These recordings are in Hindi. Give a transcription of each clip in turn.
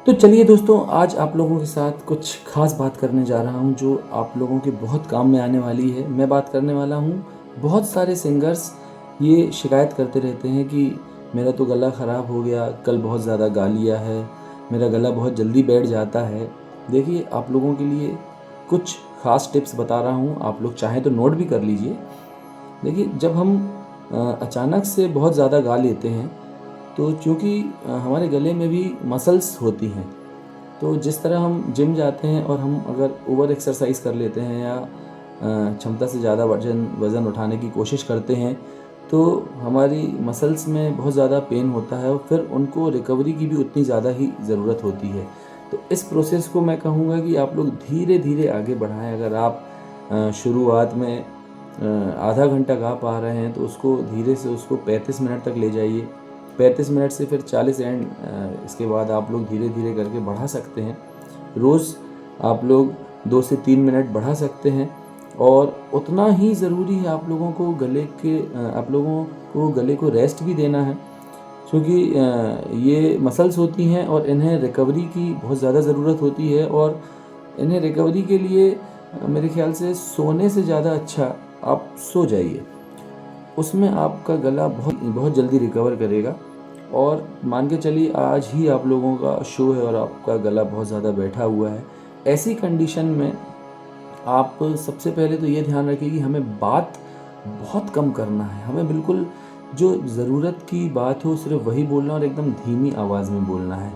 तो चलिए दोस्तों, आज आप लोगों के साथ कुछ ख़ास बात करने जा रहा हूँ जो आप लोगों के बहुत काम में आने वाली है। मैं बात करने वाला हूँ, बहुत सारे सिंगर्स ये शिकायत करते रहते हैं कि मेरा तो गला ख़राब हो गया, कल बहुत ज़्यादा गा लिया है, मेरा गला बहुत जल्दी बैठ जाता है। देखिए, आप लोगों के लिए कुछ ख़ास टिप्स बता रहा हूँ, आप लोग चाहें तो नोट भी कर लीजिए। देखिए, जब हम अचानक से बहुत ज़्यादा गा लेते हैं, तो चूँकि हमारे गले में भी मसल्स होती हैं, तो जिस तरह हम जिम जाते हैं और हम अगर ओवर एक्सरसाइज कर लेते हैं या क्षमता से ज़्यादा वज़न उठाने की कोशिश करते हैं, तो हमारी मसल्स में बहुत ज़्यादा पेन होता है और फिर उनको रिकवरी की भी उतनी ज़्यादा ही ज़रूरत होती है। तो इस प्रोसेस को मैं कहूँगा कि आप लोग धीरे-धीरे आगे बढ़ाएँ। अगर आप शुरुआत में आधा घंटा गा पा रहे हैं, तो उसको धीरे से उसको 35 मिनट तक ले जाइए। 35 मिनट से फिर 40 इसके बाद आप लोग धीरे-धीरे करके बढ़ा सकते हैं। रोज़ आप लोग 2 से 3 मिनट बढ़ा सकते हैं और उतना ही ज़रूरी है आप लोगों को गले को रेस्ट भी देना है, क्योंकि ये मसल्स होती हैं और इन्हें रिकवरी की बहुत ज़्यादा ज़रूरत होती है और इन्हें रिकवरी के लिए मेरे ख़्याल से सोने से ज़्यादा अच्छा आप सो जाइए। उसमें आपका गला बहुत बहुत जल्दी रिकवर करेगा। और मान के चलिए, आज ही आप लोगों का शो है और आपका गला बहुत ज़्यादा बैठा हुआ है। ऐसी कंडीशन में आप सबसे पहले तो ये ध्यान रखिए कि हमें बात बहुत कम करना है। हमें बिल्कुल जो ज़रूरत की बात हो सिर्फ़ वही बोलना और एकदम धीमी आवाज़ में बोलना है।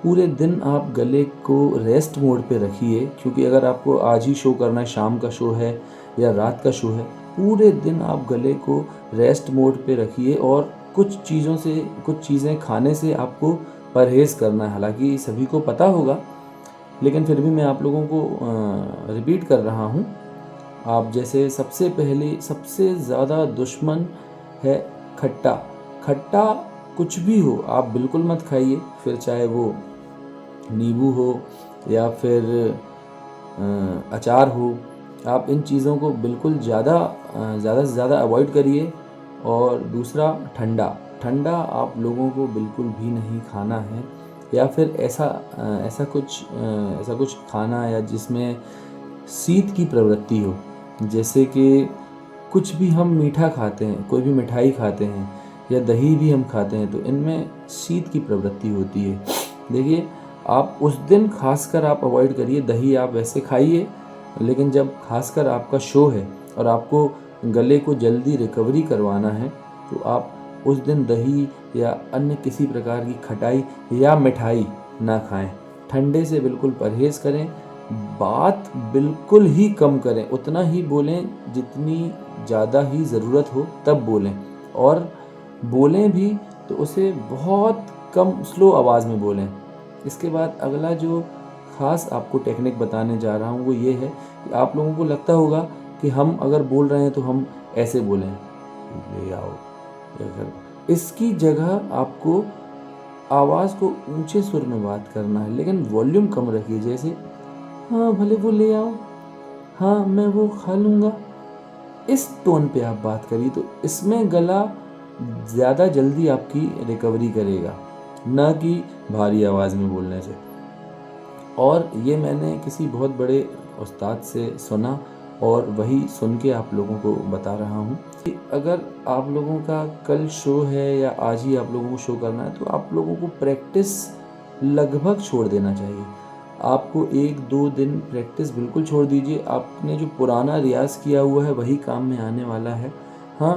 पूरे दिन आप गले को रेस्ट मोड पे रखिए, क्योंकि अगर आपको आज ही शो करना है, शाम का शो है या रात का शो है, पूरे दिन आप गले को रेस्ट मोड पे रखिए और कुछ चीज़ें खाने से आपको परहेज़ करना है। हालाँकि सभी को पता होगा, लेकिन फिर भी मैं आप लोगों को रिपीट कर रहा हूँ। आप जैसे सबसे पहले सबसे ज़्यादा दुश्मन है खट्टा। खट्टा कुछ भी हो, आप बिल्कुल मत खाइए, फिर चाहे वो नींबू हो या फिर अचार हो। आप इन चीज़ों को बिल्कुल ज़्यादा से ज़्यादा अवॉइड करिए। और दूसरा, ठंडा आप लोगों को बिल्कुल भी नहीं खाना है, या फिर ऐसा कुछ खाना या जिसमें शीत की प्रवृत्ति हो। जैसे कि कुछ भी हम मीठा खाते हैं, कोई भी मिठाई खाते हैं या दही भी हम खाते हैं, तो इनमें शीत की प्रवृत्ति होती है। देखिए, आप उस दिन खासकर आप अवॉइड करिए। दही आप वैसे खाइए, लेकिन जब खासकर आपका शो है और आपको गले को जल्दी रिकवरी करवाना है, तो आप उस दिन दही या अन्य किसी प्रकार की खटाई या मिठाई ना खाएं। ठंडे से बिल्कुल परहेज़ करें। बात बिल्कुल ही कम करें, उतना ही बोलें जितनी ज़्यादा ही ज़रूरत हो तब बोलें। और बोलें भी तो उसे बहुत कम स्लो आवाज़ में बोलें। इसके बाद अगला जो ख़ास आपको टेक्निक बताने जा रहा हूँ वो ये है कि आप लोगों को लगता होगा कि हम अगर बोल रहे हैं तो हम ऐसे बोलें, ले आओ, या फिर इसकी जगह आपको आवाज़ को ऊंचे सुर में बात करना है, लेकिन वॉल्यूम कम रखिए। जैसे, हाँ भले वो ले आओ, हाँ मैं वो खा लूँगा। इस टोन पे आप बात करिए, तो इसमें गला ज़्यादा जल्दी आपकी रिकवरी करेगा, ना कि भारी आवाज़ में बोलने से। और ये मैंने किसी बहुत बड़े उस्ताद से सुना और वही सुन के आप लोगों को बता रहा हूँ कि अगर आप लोगों का कल शो है या आज ही आप लोगों को शो करना है, तो आप लोगों को प्रैक्टिस लगभग छोड़ देना चाहिए। आपको 1-2 दिन प्रैक्टिस बिल्कुल छोड़ दीजिए। आपने जो पुराना रियाज़ किया हुआ है वही काम में आने वाला है। हाँ,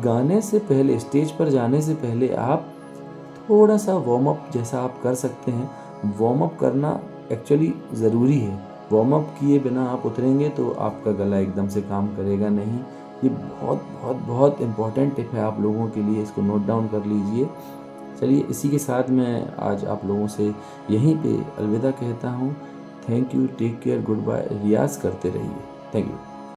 गाने से पहले, स्टेज पर जाने से पहले आप थोड़ा सा वार्म अप जैसा आप कर सकते हैं। वार्म अप करना एक्चुअली ज़रूरी है। वार्म अप किए बिना आप उतरेंगे तो आपका गला एकदम से काम करेगा नहीं। ये बहुत बहुत बहुत इम्पॉर्टेंट टिप है आप लोगों के लिए, इसको नोट डाउन कर लीजिए। चलिए, इसी के साथ मैं आज आप लोगों से यहीं पे अलविदा कहता हूँ। Thank you, take care, goodbye. रियाज़ करते रहिए। Thank you.